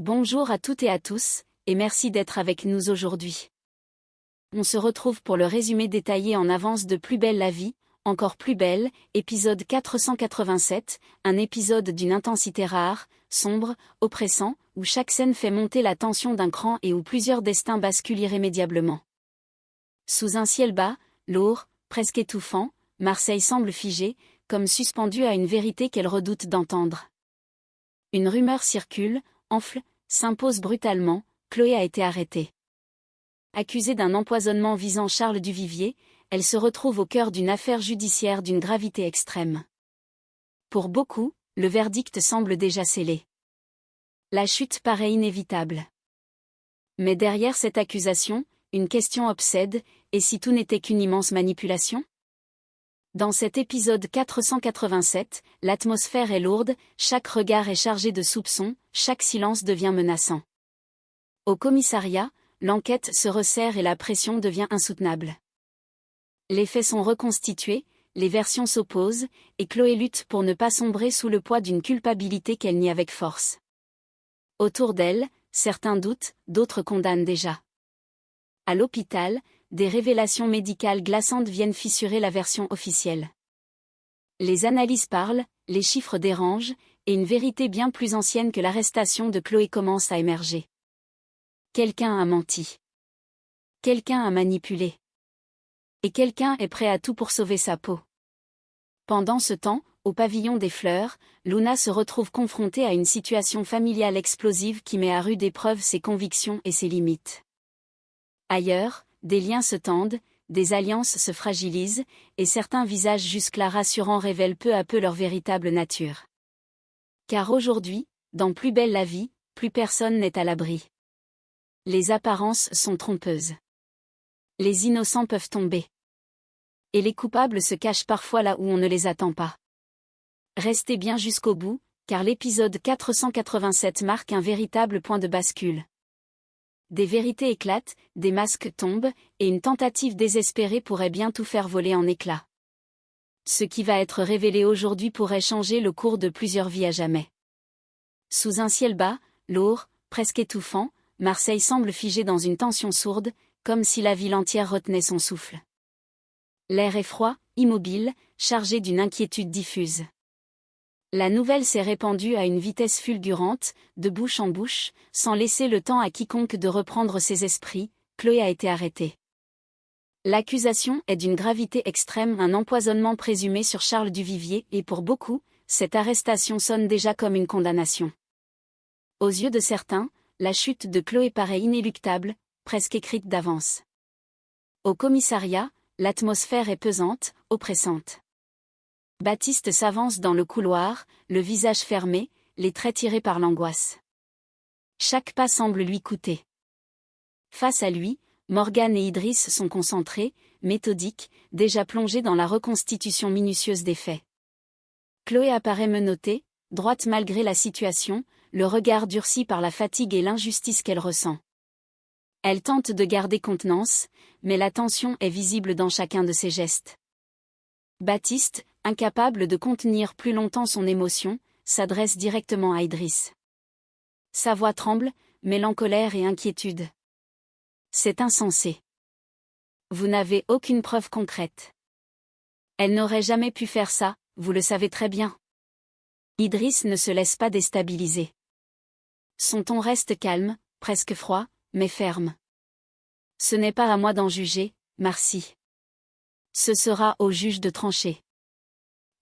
Bonjour à toutes et à tous, et merci d'être avec nous aujourd'hui. On se retrouve pour le résumé détaillé en avance de Plus belle la vie, encore plus belle, épisode 487, un épisode d'une intensité rare, sombre, oppressant, où chaque scène fait monter la tension d'un cran et où plusieurs destins basculent irrémédiablement. Sous un ciel bas, lourd, presque étouffant, Marseille semble figée, comme suspendue à une vérité qu'elle redoute d'entendre. Une rumeur circule, enfle, s'impose brutalement, Chloé a été arrêtée. Accusée d'un empoisonnement visant Charles Duvivier, elle se retrouve au cœur d'une affaire judiciaire d'une gravité extrême. Pour beaucoup, le verdict semble déjà scellé. La chute paraît inévitable. Mais derrière cette accusation, une question obsède, et si tout n'était qu'une immense manipulation ? Dans cet épisode 487, l'atmosphère est lourde, chaque regard est chargé de soupçons, chaque silence devient menaçant. Au commissariat, l'enquête se resserre et la pression devient insoutenable. Les faits sont reconstitués, les versions s'opposent, et Chloé lutte pour ne pas sombrer sous le poids d'une culpabilité qu'elle nie avec force. Autour d'elle, certains doutent, d'autres condamnent déjà. À l'hôpital, des révélations médicales glaçantes viennent fissurer la version officielle. Les analyses parlent, les chiffres dérangent, et une vérité bien plus ancienne que l'arrestation de Chloé commence à émerger. Quelqu'un a menti. Quelqu'un a manipulé. Et quelqu'un est prêt à tout pour sauver sa peau. Pendant ce temps, au pavillon des Fleurs, Luna se retrouve confrontée à une situation familiale explosive qui met à rude épreuve ses convictions et ses limites. Ailleurs, des liens se tendent, des alliances se fragilisent, et certains visages jusque-là rassurants révèlent peu à peu leur véritable nature. Car aujourd'hui, dans Plus belle la vie, plus personne n'est à l'abri. Les apparences sont trompeuses. Les innocents peuvent tomber. Et les coupables se cachent parfois là où on ne les attend pas. Restez bien jusqu'au bout, car l'épisode 487 marque un véritable point de bascule. Des vérités éclatent, des masques tombent, et une tentative désespérée pourrait bien tout faire voler en éclats. Ce qui va être révélé aujourd'hui pourrait changer le cours de plusieurs vies à jamais. Sous un ciel bas, lourd, presque étouffant, Marseille semble figée dans une tension sourde, comme si la ville entière retenait son souffle. L'air est froid, immobile, chargé d'une inquiétude diffuse. La nouvelle s'est répandue à une vitesse fulgurante, de bouche en bouche, sans laisser le temps à quiconque de reprendre ses esprits. Chloé a été arrêtée. L'accusation est d'une gravité extrême, un empoisonnement présumé sur Charles Duvivier, et pour beaucoup, cette arrestation sonne déjà comme une condamnation. Aux yeux de certains, la chute de Chloé paraît inéluctable, presque écrite d'avance. Au commissariat, l'atmosphère est pesante, oppressante. Baptiste s'avance dans le couloir, le visage fermé, les traits tirés par l'angoisse. Chaque pas semble lui coûter. Face à lui, Morgane et Idriss sont concentrés, méthodiques, déjà plongés dans la reconstitution minutieuse des faits. Chloé apparaît menottée, droite malgré la situation, le regard durci par la fatigue et l'injustice qu'elle ressent. Elle tente de garder contenance, mais la tension est visible dans chacun de ses gestes. Baptiste, incapable de contenir plus longtemps son émotion, s'adresse directement à Idriss. Sa voix tremble, mêlant colère et inquiétude. C'est insensé. Vous n'avez aucune preuve concrète. Elle n'aurait jamais pu faire ça, vous le savez très bien. Idriss ne se laisse pas déstabiliser. Son ton reste calme, presque froid, mais ferme. Ce n'est pas à moi d'en juger, Marcy. Ce sera au juge de trancher.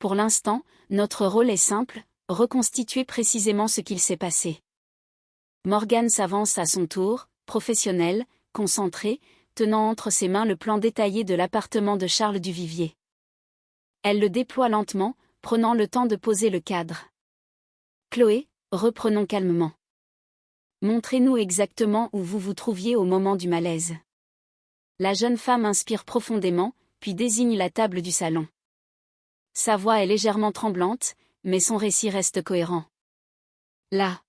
Pour l'instant, notre rôle est simple, reconstituer précisément ce qu'il s'est passé. Morgane s'avance à son tour, professionnelle, concentrée, tenant entre ses mains le plan détaillé de l'appartement de Charles Duvivier. Elle le déploie lentement, prenant le temps de poser le cadre. Chloé, reprenons calmement. Montrez-nous exactement où vous vous trouviez au moment du malaise. La jeune femme inspire profondément, puis désigne la table du salon. Sa voix est légèrement tremblante, mais son récit reste cohérent. Là.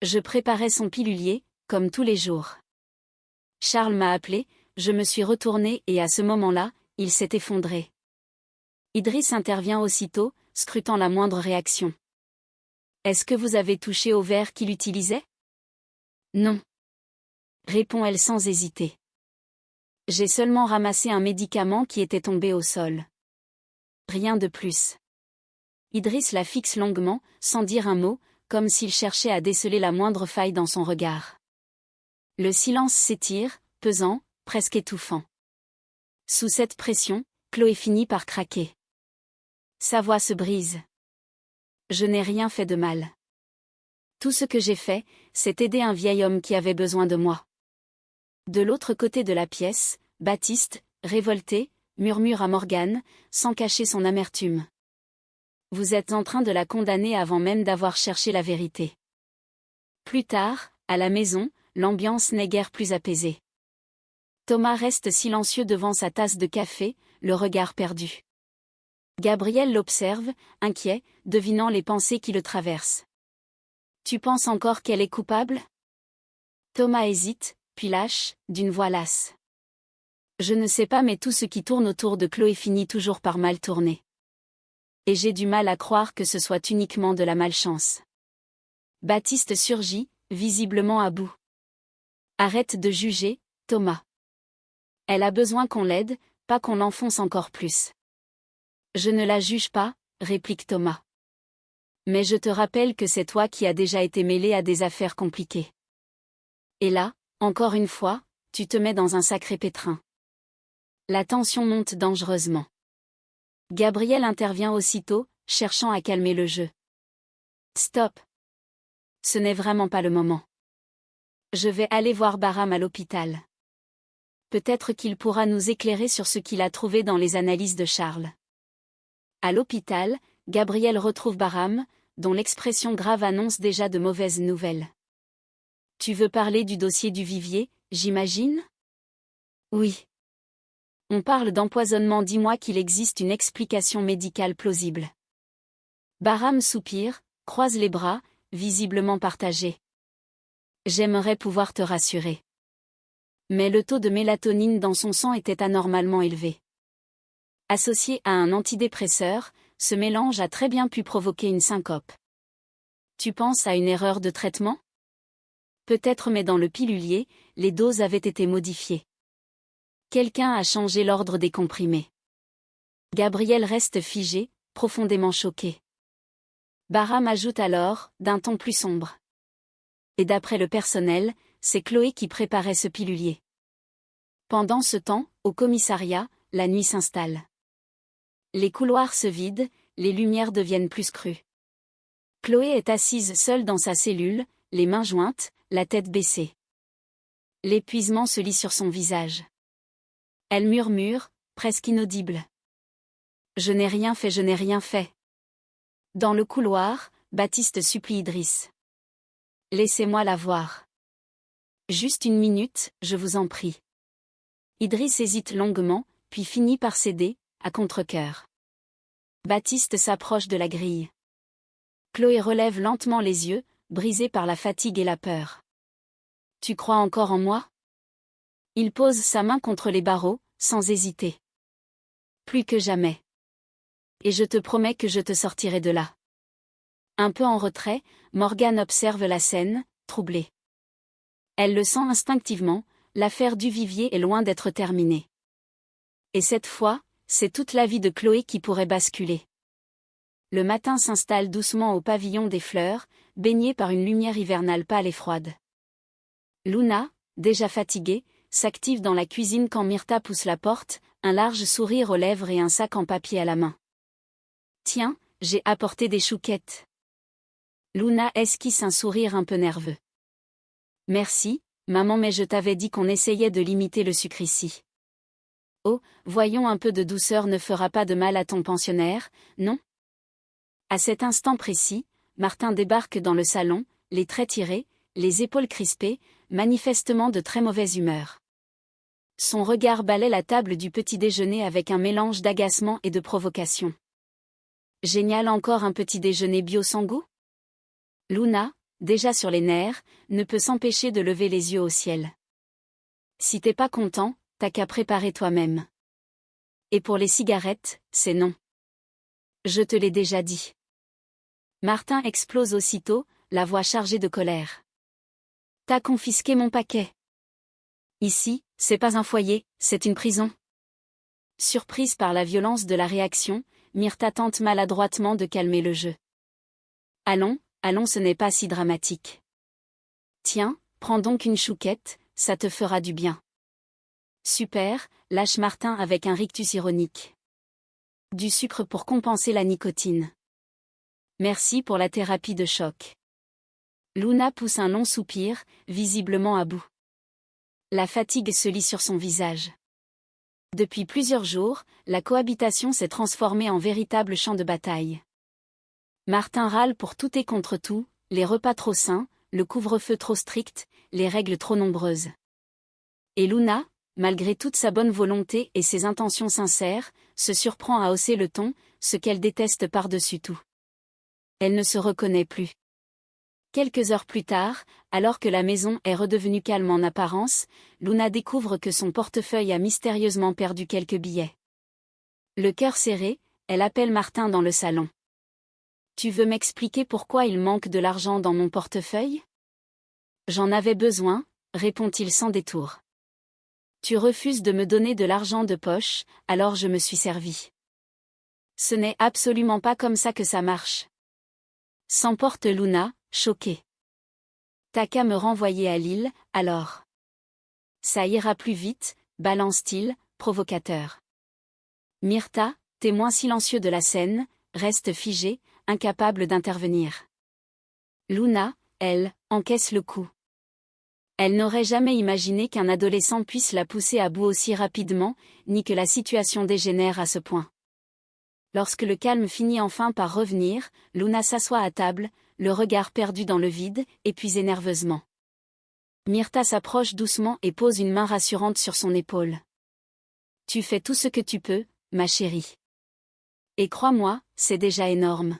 Je préparais son pilulier, comme tous les jours. Charles m'a appelé, je me suis retournée et à ce moment-là, il s'est effondré. Idriss intervient aussitôt, scrutant la moindre réaction. Est-ce que vous avez touché au verre qu'il utilisait ? Non. Répond-elle sans hésiter. J'ai seulement ramassé un médicament qui était tombé au sol. Rien de plus. Idriss la fixe longuement, sans dire un mot, comme s'il cherchait à déceler la moindre faille dans son regard. Le silence s'étire, pesant, presque étouffant. Sous cette pression, Chloé finit par craquer. Sa voix se brise. Je n'ai rien fait de mal. Tout ce que j'ai fait, c'est aider un vieil homme qui avait besoin de moi. De l'autre côté de la pièce, Baptiste, révolté, murmure à Morgane, sans cacher son amertume. Vous êtes en train de la condamner avant même d'avoir cherché la vérité. Plus tard, à la maison, l'ambiance n'est guère plus apaisée. Thomas reste silencieux devant sa tasse de café, le regard perdu. Gabriel l'observe, inquiet, devinant les pensées qui le traversent. Tu penses encore qu'elle est coupable ? Thomas hésite, puis lâche, d'une voix lasse. Je ne sais pas, mais tout ce qui tourne autour de Chloé finit toujours par mal tourner. Et j'ai du mal à croire que ce soit uniquement de la malchance. Baptiste surgit, visiblement à bout. Arrête de juger, Thomas. Elle a besoin qu'on l'aide, pas qu'on l'enfonce encore plus. Je ne la juge pas, réplique Thomas. Mais je te rappelle que c'est toi qui as déjà été mêlé à des affaires compliquées. Et là, encore une fois, tu te mets dans un sacré pétrin. La tension monte dangereusement. Gabriel intervient aussitôt, cherchant à calmer le jeu. Stop. Ce n'est vraiment pas le moment. Je vais aller voir Bahram à l'hôpital. Peut-être qu'il pourra nous éclairer sur ce qu'il a trouvé dans les analyses de Charles. À l'hôpital, Gabriel retrouve Bahram, dont l'expression grave annonce déjà de mauvaises nouvelles. Tu veux parler du dossier du Vivier, j'imagine ? Oui. On parle d'empoisonnement. Dis-moi qu'il existe une explication médicale plausible. Bahram soupire, croise les bras, visiblement partagé. J'aimerais pouvoir te rassurer. Mais le taux de mélatonine dans son sang était anormalement élevé. Associé à un antidépresseur, ce mélange a très bien pu provoquer une syncope. Tu penses à une erreur de traitement ? Peut-être, mais dans le pilulier, les doses avaient été modifiées. Quelqu'un a changé l'ordre des comprimés. Gabriel reste figé, profondément choqué. Bahram ajoute alors, d'un ton plus sombre. Et d'après le personnel, c'est Chloé qui préparait ce pilulier. Pendant ce temps, au commissariat, la nuit s'installe. Les couloirs se vident, les lumières deviennent plus crues. Chloé est assise seule dans sa cellule, les mains jointes, la tête baissée. L'épuisement se lit sur son visage. Elle murmure, presque inaudible. Je n'ai rien fait, je n'ai rien fait. Dans le couloir, Baptiste supplie Idriss. Laissez-moi la voir. Juste une minute, je vous en prie. Idriss hésite longuement, puis finit par céder, à contre-cœur. Baptiste s'approche de la grille. Chloé relève lentement les yeux, brisée par la fatigue et la peur. Tu crois encore en moi ? Il pose sa main contre les barreaux, sans hésiter. Plus que jamais. Et je te promets que je te sortirai de là. Un peu en retrait, Morgane observe la scène, troublée. Elle le sent instinctivement, l'affaire du Vivier est loin d'être terminée. Et cette fois, c'est toute la vie de Chloé qui pourrait basculer. Le matin s'installe doucement au pavillon des fleurs, baigné par une lumière hivernale pâle et froide. Luna, déjà fatiguée, s'active dans la cuisine quand Myrtha pousse la porte, un large sourire aux lèvres et un sac en papier à la main. Tiens, j'ai apporté des chouquettes. Luna esquisse un sourire un peu nerveux. Merci, maman, mais je t'avais dit qu'on essayait de limiter le sucre ici. Oh, voyons, un peu de douceur ne fera pas de mal à ton pensionnaire, non ? À cet instant précis, Martin débarque dans le salon, les traits tirés, les épaules crispées, manifestement de très mauvaise humeur. Son regard balaie la table du petit déjeuner avec un mélange d'agacement et de provocation. Génial, encore un petit déjeuner bio sans goût ? Luna, déjà sur les nerfs, ne peut s'empêcher de lever les yeux au ciel. Si t'es pas content, t'as qu'à préparer toi-même. Et pour les cigarettes, c'est non. Je te l'ai déjà dit. Martin explose aussitôt, la voix chargée de colère. T'as confisqué mon paquet. Ici, c'est pas un foyer, c'est une prison. Surprise par la violence de la réaction, Myrtha tente maladroitement de calmer le jeu. Allons, allons, ce n'est pas si dramatique. Tiens, prends donc une chouquette, ça te fera du bien. Super, lâche Martin avec un rictus ironique. Du sucre pour compenser la nicotine. Merci pour la thérapie de choc. Luna pousse un long soupir, visiblement à bout. La fatigue se lit sur son visage. Depuis plusieurs jours, la cohabitation s'est transformée en véritable champ de bataille. Martin râle pour tout et contre tout, les repas trop sains, le couvre-feu trop strict, les règles trop nombreuses. Et Luna, malgré toute sa bonne volonté et ses intentions sincères, se surprend à hausser le ton, ce qu'elle déteste par-dessus tout. Elle ne se reconnaît plus. Quelques heures plus tard, alors que la maison est redevenue calme en apparence, Luna découvre que son portefeuille a mystérieusement perdu quelques billets. Le cœur serré, elle appelle Martin dans le salon. « Tu veux m'expliquer pourquoi il manque de l'argent dans mon portefeuille ? » « J'en avais besoin, » répond-il sans détour. « Tu refuses de me donner de l'argent de poche, alors je me suis servi. »« Ce n'est absolument pas comme ça que ça marche. » S'emporte Luna, choquée. « T'as qu'à me renvoyer à Lille, alors. »« Ça ira plus vite, » balance-t-il, provocateur. Myrtha, témoin silencieux de la scène, reste figée, incapable d'intervenir. Luna, elle, encaisse le coup. Elle n'aurait jamais imaginé qu'un adolescent puisse la pousser à bout aussi rapidement, ni que la situation dégénère à ce point. Lorsque le calme finit enfin par revenir, Luna s'assoit à table, le regard perdu dans le vide, épuisé nerveusement. Myrtha s'approche doucement et pose une main rassurante sur son épaule. « Tu fais tout ce que tu peux, ma chérie. Et crois-moi, c'est déjà énorme. »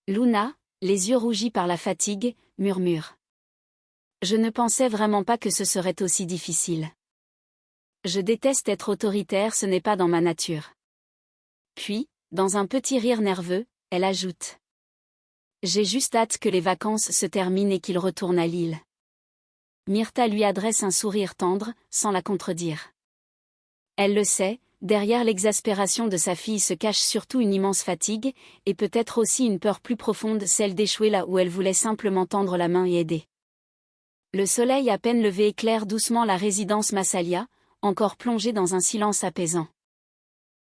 Luna, les yeux rougis par la fatigue, murmure. « Je ne pensais vraiment pas que ce serait aussi difficile. Je déteste être autoritaire, ce n'est pas dans ma nature. » Puis, dans un petit rire nerveux, elle ajoute. « J'ai juste hâte que les vacances se terminent et qu'il retourne à Lille. » Myrtha lui adresse un sourire tendre, sans la contredire. Elle le sait, derrière l'exaspération de sa fille se cache surtout une immense fatigue, et peut-être aussi une peur plus profonde, celle d'échouer là où elle voulait simplement tendre la main et aider. Le soleil à peine levé éclaire doucement la résidence Massalia, encore plongée dans un silence apaisant.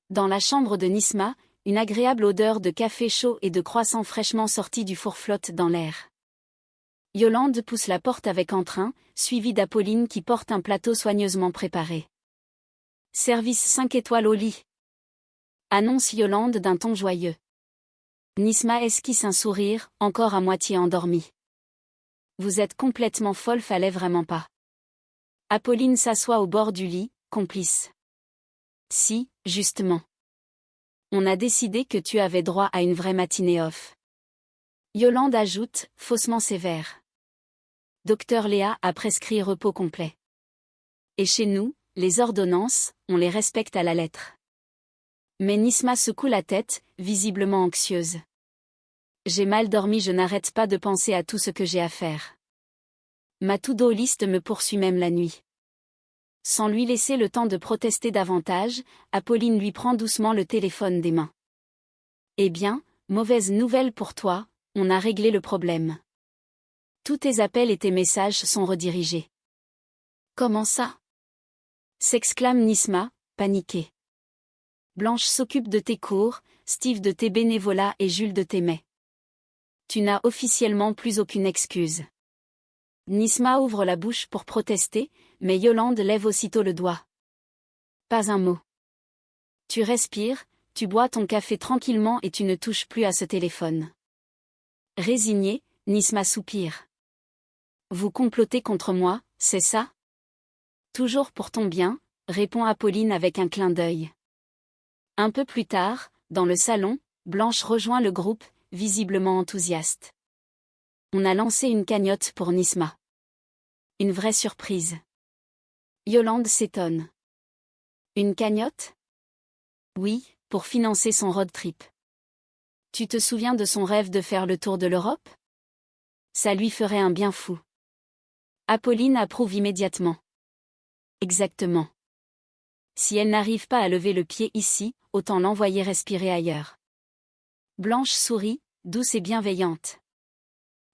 Dans la chambre de Nisma, une agréable odeur de café chaud et de croissants fraîchement sortis du four flotte dans l'air. Yolande pousse la porte avec entrain, suivie d'Apolline qui porte un plateau soigneusement préparé. « Service 5 étoiles au lit », annonce Yolande d'un ton joyeux. Nisma esquisse un sourire, encore à moitié endormi. « Vous êtes complètement folle, fallait vraiment pas. » Apolline s'assoit au bord du lit, complice. « Si, justement. On a décidé que tu avais droit à une vraie matinée off. » Yolande ajoute, faussement sévère. « Docteur Léa a prescrit repos complet. Et chez nous, les ordonnances, on les respecte à la lettre. » Mais Nisma secoue la tête, visiblement anxieuse. « J'ai mal dormi, je n'arrête pas de penser à tout ce que j'ai à faire. Ma to-do list me poursuit même la nuit. » Sans lui laisser le temps de protester davantage, Apolline lui prend doucement le téléphone des mains. « Eh bien, mauvaise nouvelle pour toi, on a réglé le problème. Tous tes appels et tes messages sont redirigés. » « Comment ça ?» s'exclame Nisma, paniquée. « Blanche s'occupe de tes cours, Steve de tes bénévolats et Jules de tes mets. Tu n'as officiellement plus aucune excuse. » Nisma ouvre la bouche pour protester, mais Yolande lève aussitôt le doigt. « Pas un mot. Tu respires, tu bois ton café tranquillement et tu ne touches plus à ce téléphone. » Résignée, Nisma soupire. « Vous complotez contre moi, c'est ça ? » Toujours pour ton bien, répond Apolline avec un clin d'œil. Un peu plus tard, dans le salon, Blanche rejoint le groupe, visiblement enthousiaste. On a lancé une cagnotte pour Nisma. Une vraie surprise. Yolande s'étonne. Une cagnotte ? Oui, pour financer son road trip. Tu te souviens de son rêve de faire le tour de l'Europe ? Ça lui ferait un bien fou. Apolline approuve immédiatement. Exactement. Si elle n'arrive pas à lever le pied ici, autant l'envoyer respirer ailleurs. Blanche sourit, douce et bienveillante.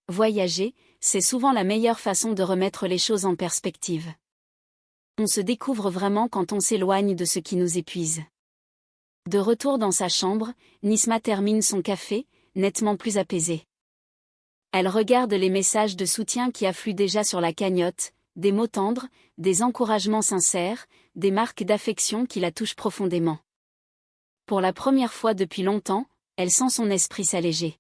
Voyager, c'est souvent la meilleure façon de remettre les choses en perspective. On se découvre vraiment quand on s'éloigne de ce qui nous épuise. De retour dans sa chambre, Nisma termine son café, nettement plus apaisée. Elle regarde les messages de soutien qui affluent déjà sur la cagnotte, des mots tendres, des encouragements sincères, des marques d'affection qui la touchent profondément. Pour la première fois depuis longtemps, elle sent son esprit s'alléger.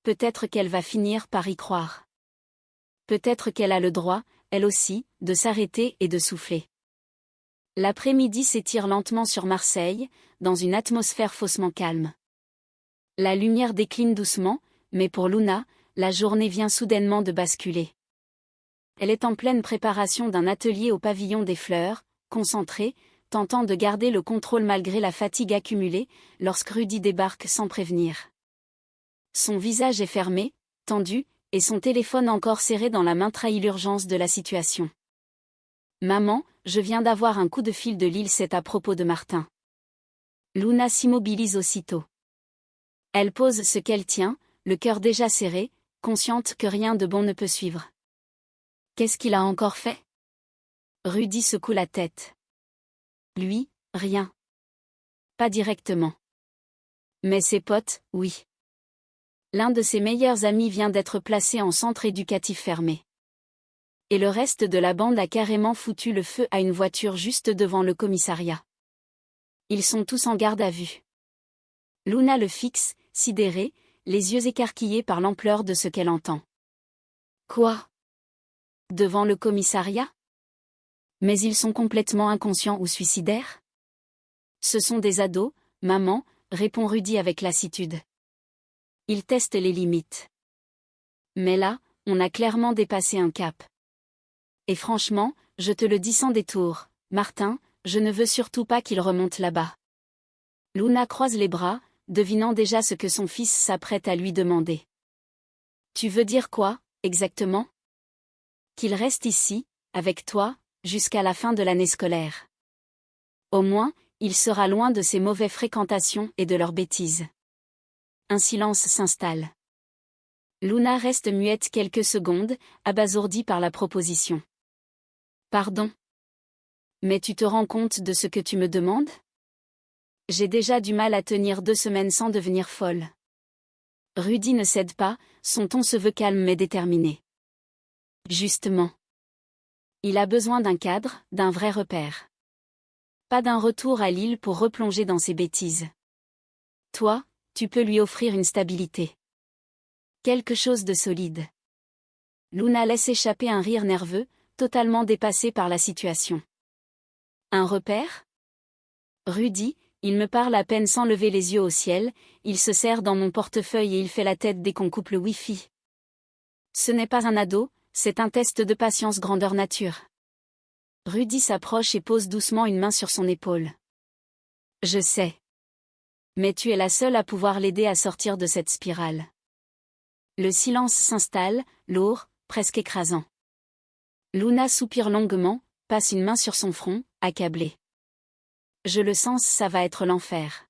Peut-être qu'elle va finir par y croire. Peut-être qu'elle a le droit, elle aussi, de s'arrêter et de souffler. L'après-midi s'étire lentement sur Marseille, dans une atmosphère faussement calme. La lumière décline doucement, mais pour Luna, la journée vient soudainement de basculer. Elle est en pleine préparation d'un atelier au pavillon des fleurs, concentrée, tentant de garder le contrôle malgré la fatigue accumulée, lorsque Rudy débarque sans prévenir. Son visage est fermé, tendu, et son téléphone encore serré dans la main trahit l'urgence de la situation. « Maman, je viens d'avoir un coup de fil de Lille, c'est à propos de Martin. » Luna s'immobilise aussitôt. Elle pose ce qu'elle tient, le cœur déjà serré, consciente que rien de bon ne peut suivre. Qu'est-ce qu'il a encore fait? Rudy secoue la tête. Lui, rien. Pas directement. Mais ses potes, oui. L'un de ses meilleurs amis vient d'être placé en centre éducatif fermé. Et le reste de la bande a carrément foutu le feu à une voiture juste devant le commissariat. Ils sont tous en garde à vue. Luna le fixe, sidérée, les yeux écarquillés par l'ampleur de ce qu'elle entend. Quoi? Devant le commissariat? Mais ils sont complètement inconscients ou suicidaires? Ce sont des ados, maman, répond Rudy avec lassitude. Ils testent les limites. Mais là, on a clairement dépassé un cap. Et franchement, je te le dis sans détour, Martin, je ne veux surtout pas qu'il remonte là-bas. Luna croise les bras, devinant déjà ce que son fils s'apprête à lui demander. Tu veux dire quoi, exactement? Qu'il reste ici, avec toi, jusqu'à la fin de l'année scolaire. Au moins, il sera loin de ses mauvaises fréquentations et de leurs bêtises. Un silence s'installe. Luna reste muette quelques secondes, abasourdie par la proposition. Pardon. Mais tu te rends compte de ce que tu me demandes? J'ai déjà du mal à tenir 2 semaines sans devenir folle. Rudy ne cède pas, son ton se veut calme mais déterminé. Justement. Il a besoin d'un cadre, d'un vrai repère. Pas d'un retour à Lille pour replonger dans ses bêtises. Toi, tu peux lui offrir une stabilité. Quelque chose de solide. Luna laisse échapper un rire nerveux, totalement dépassée par la situation. Un repère? Rudy, il me parle à peine sans lever les yeux au ciel, il se serre dans mon portefeuille et il fait la tête dès qu'on coupe le Wi-Fi. Ce n'est pas un ado, c'est un test de patience grandeur nature. Rudy s'approche et pose doucement une main sur son épaule. Je sais. Mais tu es la seule à pouvoir l'aider à sortir de cette spirale. Le silence s'installe, lourd, presque écrasant. Luna soupire longuement, passe une main sur son front, accablée. Je le sens, ça va être l'enfer.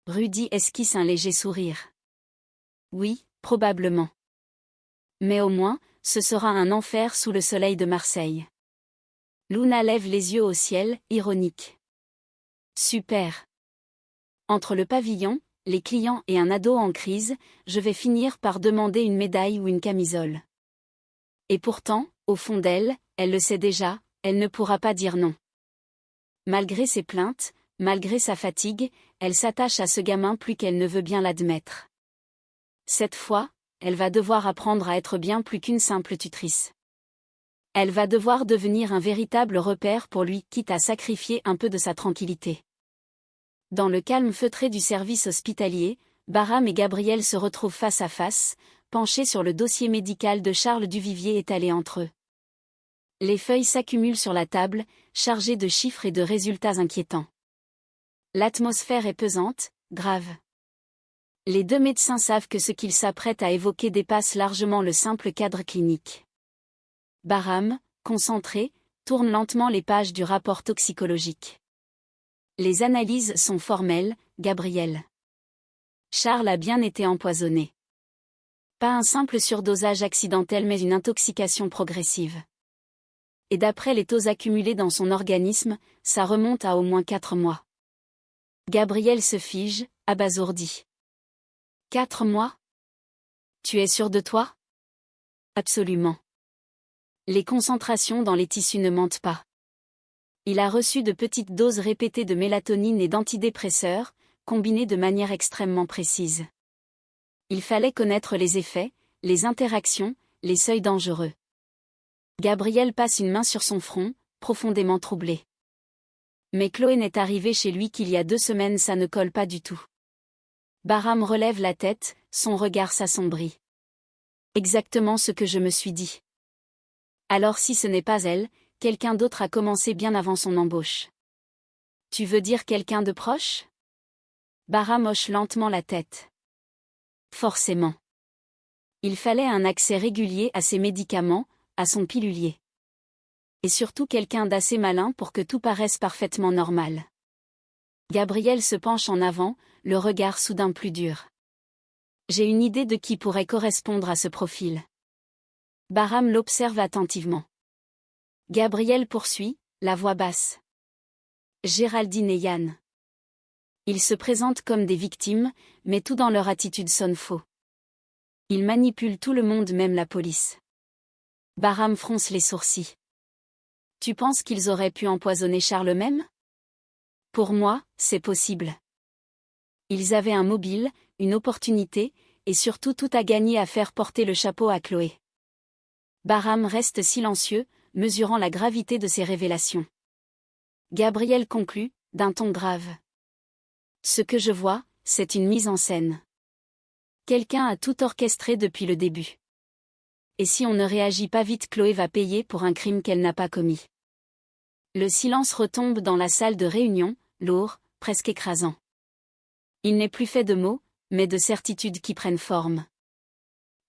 Rudy esquisse un léger sourire. Oui, probablement. Mais au moins, ce sera un enfer sous le soleil de Marseille. Luna lève les yeux au ciel, ironique. Super. Entre le pavillon, les clients et un ado en crise, je vais finir par demander une médaille ou une camisole. Et pourtant, au fond d'elle, elle le sait déjà, elle ne pourra pas dire non. Malgré ses plaintes, malgré sa fatigue, elle s'attache à ce gamin plus qu'elle ne veut bien l'admettre. Cette fois, elle va devoir apprendre à être bien plus qu'une simple tutrice. Elle va devoir devenir un véritable repère pour lui, quitte à sacrifier un peu de sa tranquillité. Dans le calme feutré du service hospitalier, Bahram et Gabriel se retrouvent face à face, penchés sur le dossier médical de Charles Duvivier étalé entre eux. Les feuilles s'accumulent sur la table, chargées de chiffres et de résultats inquiétants. L'atmosphère est pesante, grave. Les 2 médecins savent que ce qu'ils s'apprêtent à évoquer dépasse largement le simple cadre clinique. Barham, concentré, tourne lentement les pages du rapport toxicologique. Les analyses sont formelles, Gabriel. Charles a bien été empoisonné. Pas un simple surdosage accidentel mais une intoxication progressive. Et d'après les taux accumulés dans son organisme, ça remonte à au moins 4 mois. Gabriel se fige, abasourdi. 4 mois? Tu es sûr de toi? Absolument. Les concentrations dans les tissus ne mentent pas. Il a reçu de petites doses répétées de mélatonine et d'antidépresseurs, combinées de manière extrêmement précise. Il fallait connaître les effets, les interactions, les seuils dangereux. Gabriel passe une main sur son front, profondément troublé. Mais Chloé n'est arrivée chez lui qu'il y a 2 semaines, ça ne colle pas du tout. Barham relève la tête, son regard s'assombrit. Exactement ce que je me suis dit. Alors si ce n'est pas elle, quelqu'un d'autre a commencé bien avant son embauche. Tu veux dire quelqu'un de proche? Barham hoche lentement la tête. Forcément. Il fallait un accès régulier à ses médicaments, à son pilulier. Et surtout quelqu'un d'assez malin pour que tout paraisse parfaitement normal. Gabriel se penche en avant, le regard soudain plus dur. J'ai une idée de qui pourrait correspondre à ce profil. Barham l'observe attentivement. Gabriel poursuit, la voix basse. Géraldine et Yann. Ils se présentent comme des victimes, mais tout dans leur attitude sonne faux. Ils manipulent tout le monde, même la police. Barham fronce les sourcils. Tu penses qu'ils auraient pu empoisonner Charles même? Pour moi, c'est possible. Ils avaient un mobile, une opportunité, et surtout tout à gagner à faire porter le chapeau à Chloé. Barham reste silencieux, mesurant la gravité de ces révélations. Gabriel conclut, d'un ton grave. Ce que je vois, c'est une mise en scène. Quelqu'un a tout orchestré depuis le début. Et si on ne réagit pas vite, Chloé va payer pour un crime qu'elle n'a pas commis. Le silence retombe dans la salle de réunion, lourd, presque écrasant. Il n'est plus fait de mots, mais de certitudes qui prennent forme.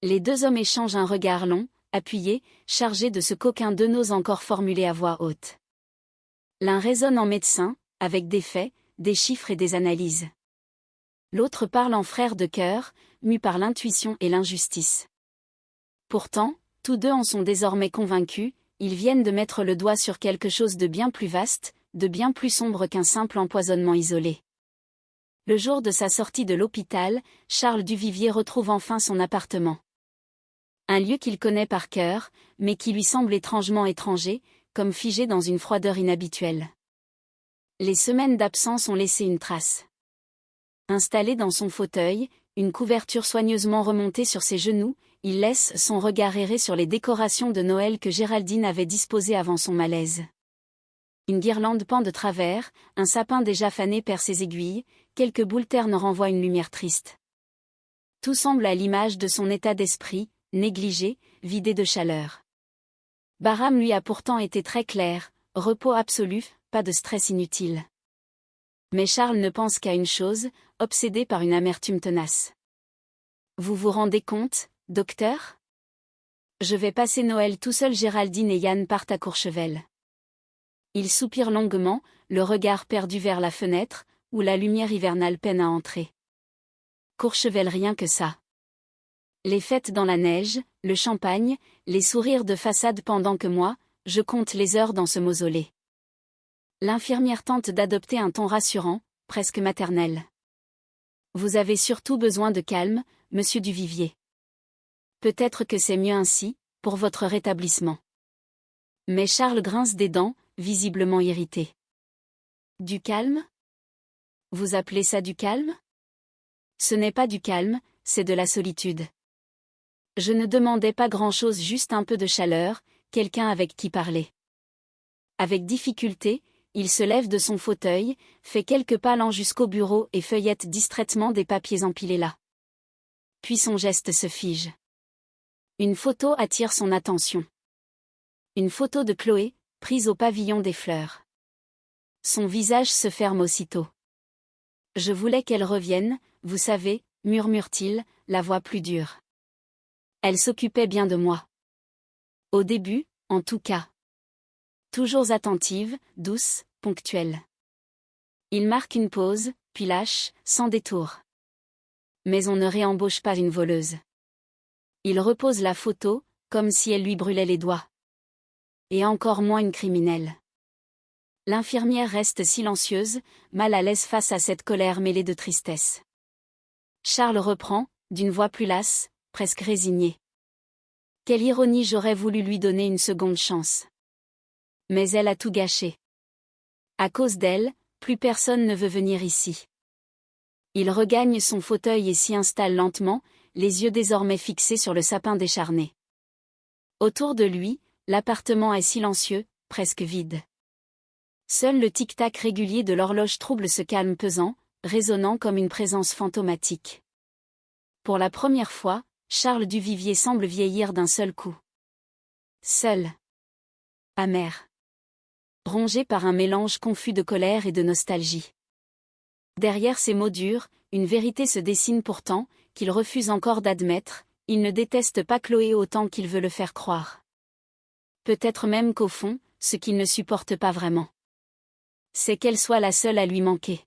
Les 2 hommes échangent un regard long, appuyé, chargé de ce qu'aucun d'eux n'ose encore formuler à voix haute. L'un raisonne en médecin, avec des faits, des chiffres et des analyses. L'autre parle en frère de cœur, mu par l'intuition et l'injustice. Pourtant, tous 2 en sont désormais convaincus, ils viennent de mettre le doigt sur quelque chose de bien plus vaste, de bien plus sombre qu'un simple empoisonnement isolé. Le jour de sa sortie de l'hôpital, Charles Duvivier retrouve enfin son appartement. Un lieu qu'il connaît par cœur, mais qui lui semble étrangement étranger, comme figé dans une froideur inhabituelle. Les semaines d'absence ont laissé une trace. Installé dans son fauteuil, une couverture soigneusement remontée sur ses genoux, il laisse son regard errer sur les décorations de Noël que Géraldine avait disposées avant son malaise. Une guirlande pend de travers, un sapin déjà fané perd ses aiguilles, quelques boules ternes renvoient une lumière triste. Tout semble à l'image de son état d'esprit, négligé, vidé de chaleur. Barham lui a pourtant été très clair, repos absolu, pas de stress inutile. Mais Charles ne pense qu'à une chose, obsédé par une amertume tenace. Vous vous rendez compte, docteur? Je vais passer Noël tout seul. Géraldine et Yann partent à Courchevel. Il soupire longuement, le regard perdu vers la fenêtre, où la lumière hivernale peine à entrer. Courchevel, rien que ça. Les fêtes dans la neige, le champagne, les sourires de façade pendant que moi, je compte les heures dans ce mausolée. L'infirmière tente d'adopter un ton rassurant, presque maternel. Vous avez surtout besoin de calme, monsieur Duvivier. Peut-être que c'est mieux ainsi, pour votre rétablissement. Mais Charles grince des dents, visiblement irrité. Du calme? Vous appelez ça du calme? Ce n'est pas du calme, c'est de la solitude. Je ne demandais pas grand-chose, juste un peu de chaleur, quelqu'un avec qui parler. Avec difficulté, il se lève de son fauteuil, fait quelques pas allant jusqu'au bureau et feuillette distraitement des papiers empilés là. Puis son geste se fige. Une photo attire son attention. Une photo de Chloé, prise au pavillon des fleurs. Son visage se ferme aussitôt. Je voulais qu'elle revienne, vous savez, murmure-t-il, la voix plus dure. Elle s'occupait bien de moi. Au début, En tout cas. Toujours attentive, douce, ponctuelle. Il marque une pause, puis lâche, sans détour. Mais on ne réembauche pas une voleuse. Il repose la photo, comme si elle lui brûlait les doigts. Et encore moins une criminelle. L'infirmière reste silencieuse, mal à l'aise face à cette colère mêlée de tristesse. Charles reprend, d'une voix plus lasse, presque résignée. Quelle ironie, j'aurais voulu lui donner une seconde chance. Mais elle a tout gâché. À cause d'elle, plus personne ne veut venir ici. Il regagne son fauteuil et s'y installe lentement, les yeux désormais fixés sur le sapin décharné. Autour de lui, l'appartement est silencieux, presque vide. Seul le tic-tac régulier de l'horloge trouble ce calme pesant, résonnant comme une présence fantomatique. Pour la première fois, Charles Duvivier semble vieillir d'un seul coup. Seul. Amer. Rongé par un mélange confus de colère et de nostalgie. Derrière ces mots durs, une vérité se dessine pourtant, qu'il refuse encore d'admettre, il ne déteste pas Chloé autant qu'il veut le faire croire. Peut-être même qu'au fond, ce qu'il ne supporte pas vraiment, c'est qu'elle soit la seule à lui manquer.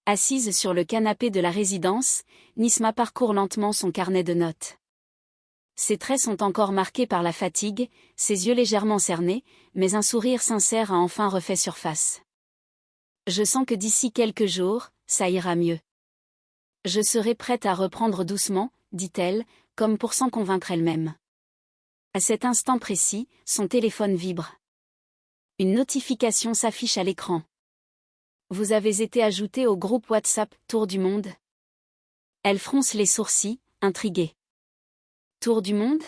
Assise sur le canapé de la résidence, Nisma parcourt lentement son carnet de notes. Ses traits sont encore marqués par la fatigue, ses yeux légèrement cernés, mais un sourire sincère a enfin refait surface. Je sens que d'ici quelques jours, ça ira mieux. Je serai prête à reprendre doucement, dit-elle, comme pour s'en convaincre elle-même. À cet instant précis, son téléphone vibre. Une notification s'affiche à l'écran. Vous avez été ajouté au groupe WhatsApp Tour du Monde. Elle fronce les sourcils, intriguée. Tour du Monde?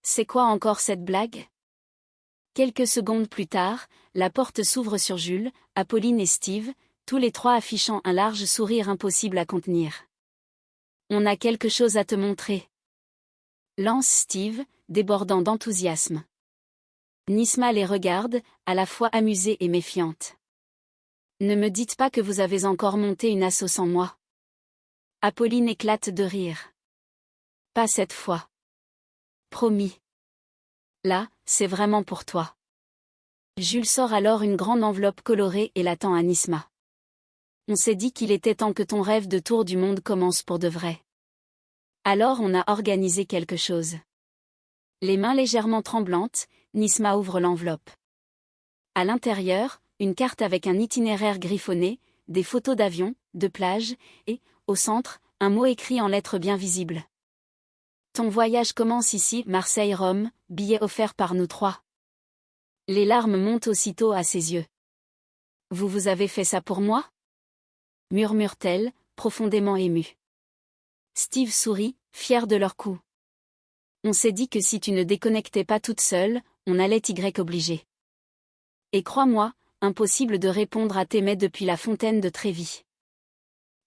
C'est quoi encore cette blague? Quelques secondes plus tard, la porte s'ouvre sur Jules, Apolline et Steve, tous les trois affichant un large sourire impossible à contenir. On a quelque chose à te montrer. Lance Steve, débordant d'enthousiasme. Nisma les regarde, à la fois amusée et méfiante. Ne me dites pas que vous avez encore monté une asso sans moi. Apolline éclate de rire. Pas cette fois. Promis. Là, c'est vraiment pour toi. Jules sort alors une grande enveloppe colorée et la tend à Nisma. On s'est dit qu'il était temps que ton rêve de tour du monde commence pour de vrai. Alors on a organisé quelque chose. Les mains légèrement tremblantes, Nisma ouvre l'enveloppe. À l'intérieur, une carte avec un itinéraire griffonné, des photos d'avions, de plages, et, au centre, un mot écrit en lettres bien visibles. Ton voyage commence ici, Marseille-Rome, billet offert par nous trois. Les larmes montent aussitôt à ses yeux. Vous avez fait ça pour moi? Murmure-t-elle, profondément émue. Steve sourit, fier de leur coup. On s'est dit que si tu ne déconnectais pas toute seule, on allait y obliger. Et crois-moi, impossible de répondre à tes mets depuis la fontaine de Trévis.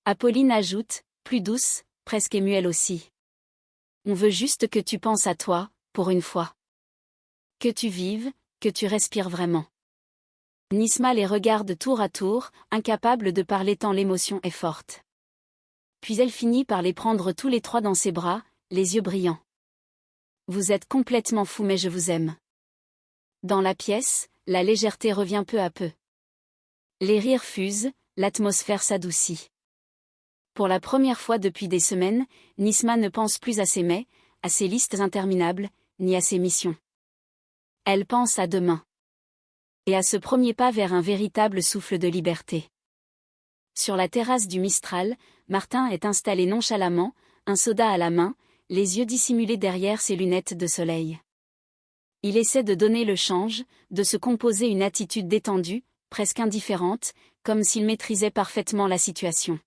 Apolline ajoute, plus douce, presque émue elle aussi. On veut juste que tu penses à toi, pour une fois. Que tu vives, que tu respires vraiment. Nisma les regarde tour à tour, incapable de parler tant l'émotion est forte. Puis elle finit par les prendre tous les trois dans ses bras, les yeux brillants. Vous êtes complètement fous mais je vous aime. Dans la pièce, la légèreté revient peu à peu. Les rires fusent, l'atmosphère s'adoucit. Pour la première fois depuis des semaines, Nisma ne pense plus à ses mets, à ses listes interminables, ni à ses missions. Elle pense à demain. Et à ce premier pas vers un véritable souffle de liberté. Sur la terrasse du Mistral, Martin est installé nonchalamment, un soda à la main, les yeux dissimulés derrière ses lunettes de soleil. Il essaie de donner le change, de se composer une attitude détendue, presque indifférente, comme s'il maîtrisait parfaitement la situation.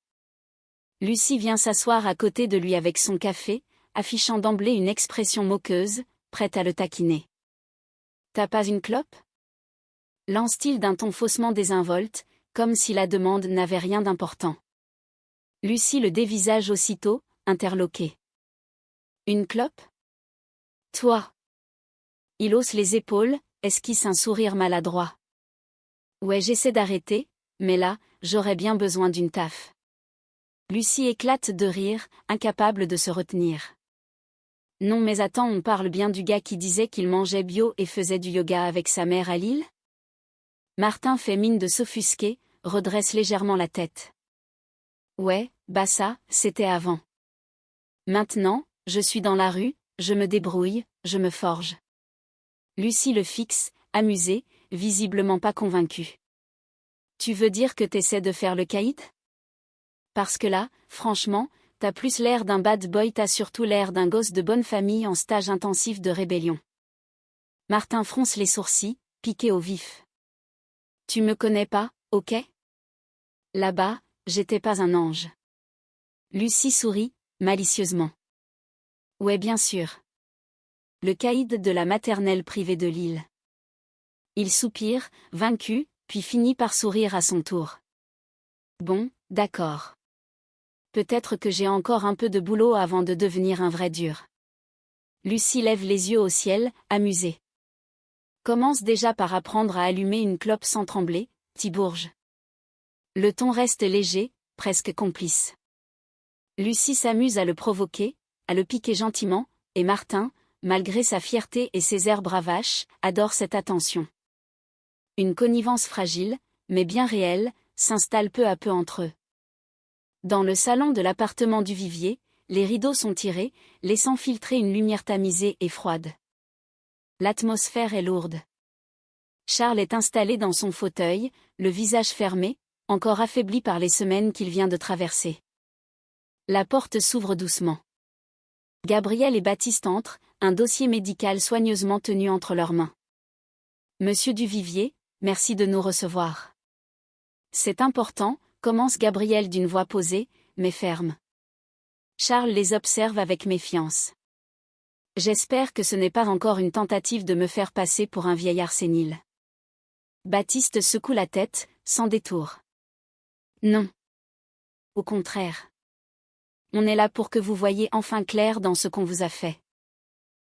Lucie vient s'asseoir à côté de lui avec son café, affichant d'emblée une expression moqueuse, prête à le taquiner. T'as pas une clope? Lance-t-il d'un ton faussement désinvolte, comme si la demande n'avait rien d'important. Lucie le dévisage aussitôt, interloquée. Une clope? Toi? Il hausse les épaules, esquisse un sourire maladroit. Ouais, j'essaie d'arrêter, mais là, j'aurais bien besoin d'une taf. Lucie éclate de rire, incapable de se retenir. Non mais attends, on parle bien du gars qui disait qu'il mangeait bio et faisait du yoga avec sa mère à Lille? Martin fait mine de s'offusquer, redresse légèrement la tête. Ouais, bah ça, c'était avant. Maintenant, je suis dans la rue, je me débrouille, je me forge. Lucie le fixe, amusée, visiblement pas convaincue. Tu veux dire que t'essaies de faire le caïd? Parce que là, franchement, t'as plus l'air d'un bad boy, t'as surtout l'air d'un gosse de bonne famille en stage intensif de rébellion. Martin fronce les sourcils, piqué au vif. Tu me connais pas, ok? Là-bas, j'étais pas un ange. Lucie sourit, malicieusement. Ouais bien sûr. Le caïd de la maternelle privée de Lille. Il soupire, vaincu, puis finit par sourire à son tour. Bon, d'accord. Peut-être que j'ai encore un peu de boulot avant de devenir un vrai dur. Lucie lève les yeux au ciel, amusée. Commence déjà par apprendre à allumer une clope sans trembler, Tibourge. Le ton reste léger, presque complice. Lucie s'amuse à le provoquer, à le piquer gentiment, et Martin, malgré sa fierté et ses airs bravaches, adore cette attention. Une connivence fragile, mais bien réelle, s'installe peu à peu entre eux. Dans le salon de l'appartement du Vivier, les rideaux sont tirés, laissant filtrer une lumière tamisée et froide. L'atmosphère est lourde. Charles est installé dans son fauteuil, le visage fermé, encore affaibli par les semaines qu'il vient de traverser. La porte s'ouvre doucement. Gabriel et Baptiste entrent, un dossier médical soigneusement tenu entre leurs mains. Monsieur Duvivier, merci de nous recevoir. C'est important, commence Gabriel d'une voix posée, mais ferme. Charles les observe avec méfiance. J'espère que ce n'est pas encore une tentative de me faire passer pour un vieillard sénile. Baptiste secoue la tête, sans détour. Non. Au contraire. On est là pour que vous voyiez enfin clair dans ce qu'on vous a fait.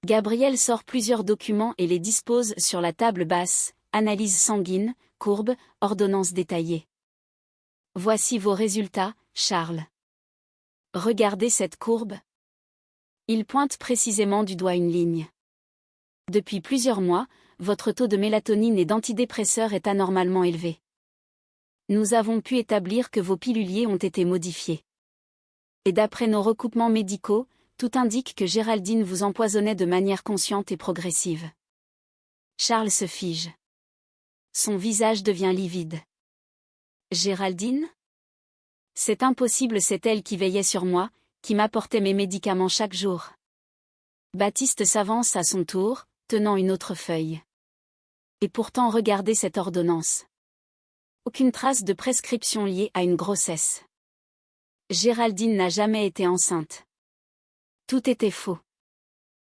Gabriel sort plusieurs documents et les dispose sur la table basse, analyse sanguine, courbe, ordonnance détaillée. Voici vos résultats, Charles. Regardez cette courbe. Il pointe précisément du doigt une ligne. Depuis plusieurs mois, votre taux de mélatonine et d'antidépresseurs est anormalement élevé. Nous avons pu établir que vos piluliers ont été modifiés. Et d'après nos recoupements médicaux, tout indique que Géraldine vous empoisonnait de manière consciente et progressive. Charles se fige. Son visage devient livide. Géraldine? C'est impossible, c'est elle qui veillait sur moi, qui m'apportait mes médicaments chaque jour. Baptiste s'avance à son tour, tenant une autre feuille. Et pourtant regardez cette ordonnance. Aucune trace de prescription liée à une grossesse. Géraldine n'a jamais été enceinte. Tout était faux.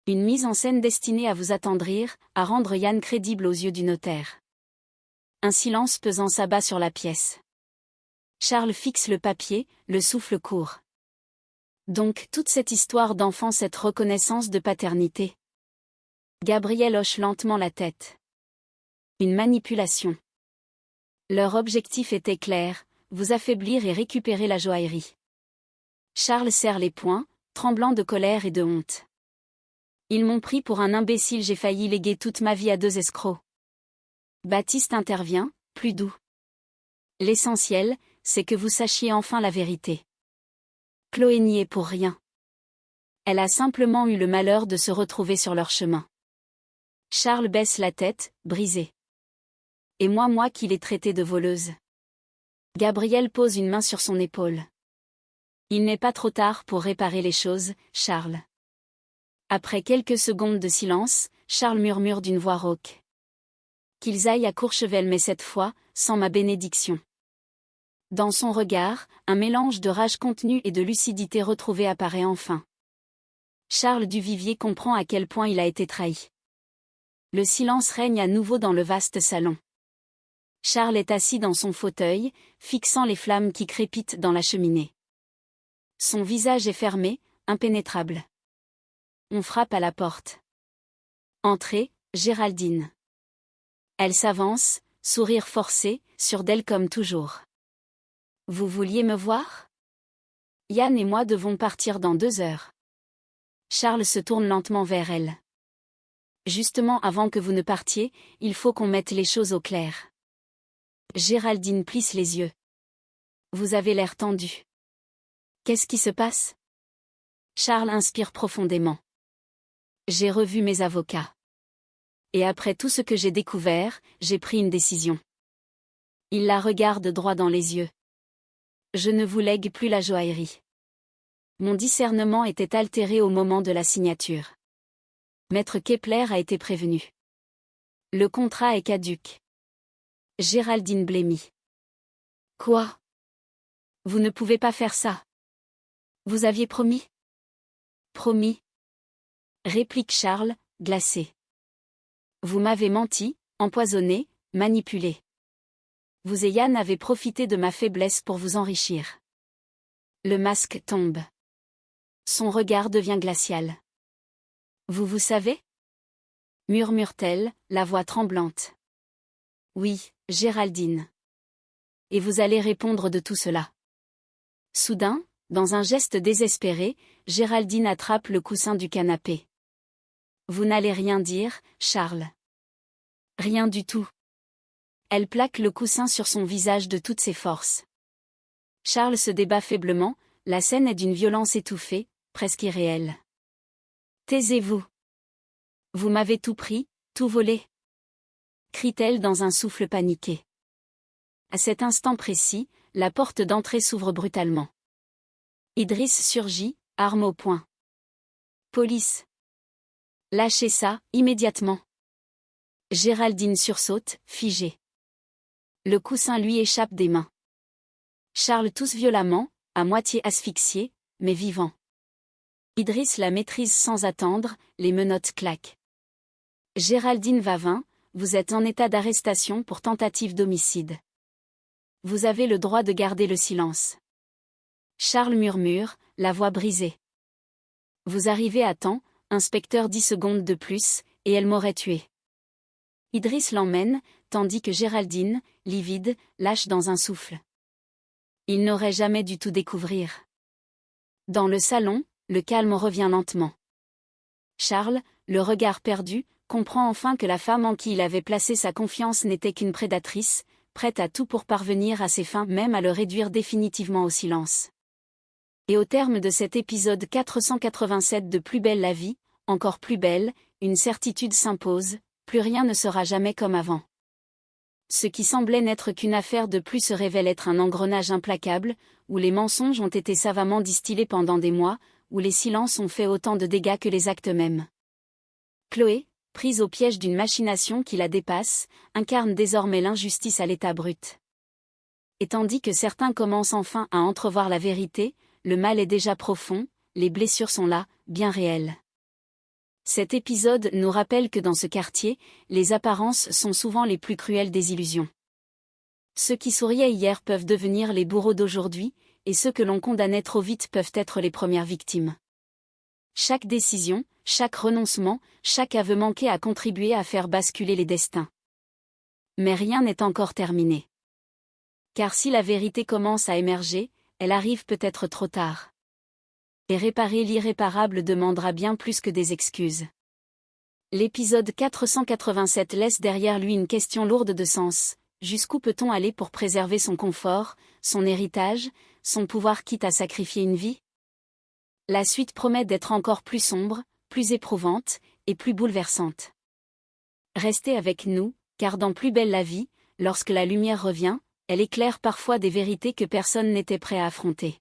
Une mise en scène destinée à vous attendrir, à rendre Yann crédible aux yeux du notaire. Un silence pesant s'abat sur la pièce. Charles fixe le papier, le souffle court. Donc toute cette histoire d'enfant, cette reconnaissance de paternité. Gabriel hoche lentement la tête. Une manipulation. Leur objectif était clair, vous affaiblir et récupérer la joaillerie. Charles serre les poings, tremblant de colère et de honte. Ils m'ont pris pour un imbécile, j'ai failli léguer toute ma vie à deux escrocs. Baptiste intervient, plus doux. L'essentiel, c'est que vous sachiez enfin la vérité. Chloé n'y est pour rien. Elle a simplement eu le malheur de se retrouver sur leur chemin. Charles baisse la tête, brisé. Et moi qui l'ai traitée de voleuse. Gabriel pose une main sur son épaule. Il n'est pas trop tard pour réparer les choses, Charles. Après quelques secondes de silence, Charles murmure d'une voix rauque. Qu'ils aillent à Courchevel, mais cette fois, sans ma bénédiction. Dans son regard, un mélange de rage contenue et de lucidité retrouvée apparaît enfin. Charles Duvivier comprend à quel point il a été trahi. Le silence règne à nouveau dans le vaste salon. Charles est assis dans son fauteuil, fixant les flammes qui crépitent dans la cheminée. Son visage est fermé, impénétrable. On frappe à la porte. Entrez, Géraldine. Elle s'avance, sourire forcé, sûre d'elle comme toujours. Vous vouliez me voir? Yann et moi devons partir dans 2 heures. Charles se tourne lentement vers elle. Justement avant que vous ne partiez, il faut qu'on mette les choses au clair. Géraldine plisse les yeux. Vous avez l'air tendu. Qu'est-ce qui se passe? Charles inspire profondément. J'ai revu mes avocats. Et après tout ce que j'ai découvert, j'ai pris une décision. Il la regarde droit dans les yeux. Je ne vous lègue plus la joaillerie. Mon discernement était altéré au moment de la signature. Maître Kepler a été prévenu. Le contrat est caduc. Géraldine blêmit. Quoi? Vous ne pouvez pas faire ça. Vous aviez promis? Promis. Réplique Charles, glacé. Vous m'avez menti, empoisonné, manipulé. Vous et Yann avez profité de ma faiblesse pour vous enrichir. Le masque tombe. Son regard devient glacial. Vous savez? Murmure-t-elle, la voix tremblante. Oui, Géraldine. Et vous allez répondre de tout cela. Soudain, dans un geste désespéré, Géraldine attrape le coussin du canapé. Vous n'allez rien dire, Charles. Rien du tout. Elle plaque le coussin sur son visage de toutes ses forces. Charles se débat faiblement, la scène est d'une violence étouffée, presque irréelle. Taisez-vous. Vous m'avez tout pris, tout volé. Crie-t-elle dans un souffle paniqué. À cet instant précis, la porte d'entrée s'ouvre brutalement. Idriss surgit, arme au poing. Police. Lâchez ça, immédiatement. Géraldine sursaute, figée. Le coussin lui échappe des mains. Charles tousse violemment, à moitié asphyxié, mais vivant. Idriss la maîtrise sans attendre, les menottes claquent. Géraldine Vavin, vous êtes en état d'arrestation pour tentative d'homicide. Vous avez le droit de garder le silence. Charles murmure, la voix brisée. Vous arrivez à temps, inspecteur 10 secondes de plus, et elle m'aurait tué. Idriss l'emmène, tandis que Géraldine, livide, lâche dans un souffle. Il n'aurait jamais dû tout découvrir. Dans le salon, le calme revient lentement. Charles, le regard perdu, comprend enfin que la femme en qui il avait placé sa confiance n'était qu'une prédatrice, prête à tout pour parvenir à ses fins, même à le réduire définitivement au silence. Et au terme de cet épisode 487 de Plus belle la vie, encore plus belle, une certitude s'impose, plus rien ne sera jamais comme avant. Ce qui semblait n'être qu'une affaire de plus se révèle être un engrenage implacable, où les mensonges ont été savamment distillés pendant des mois, où les silences ont fait autant de dégâts que les actes mêmes. Chloé, prise au piège d'une machination qui la dépasse, incarne désormais l'injustice à l'état brut. Et tandis que certains commencent enfin à entrevoir la vérité, le mal est déjà profond, les blessures sont là, bien réelles. Cet épisode nous rappelle que dans ce quartier, les apparences sont souvent les plus cruelles des illusions. Ceux qui souriaient hier peuvent devenir les bourreaux d'aujourd'hui, et ceux que l'on condamnait trop vite peuvent être les premières victimes. Chaque décision, chaque renoncement, chaque aveu manqué a contribué à faire basculer les destins. Mais rien n'est encore terminé. Car si la vérité commence à émerger, elle arrive peut-être trop tard. Et réparer l'irréparable demandera bien plus que des excuses. L'épisode 487 laisse derrière lui une question lourde de sens. Jusqu'où peut-on aller pour préserver son confort, son héritage, son pouvoir quitte à sacrifier une vie? La suite promet d'être encore plus sombre, plus éprouvante, et plus bouleversante. Restez avec nous, car dans Plus belle la vie, lorsque la lumière revient, elle éclaire parfois des vérités que personne n'était prêt à affronter.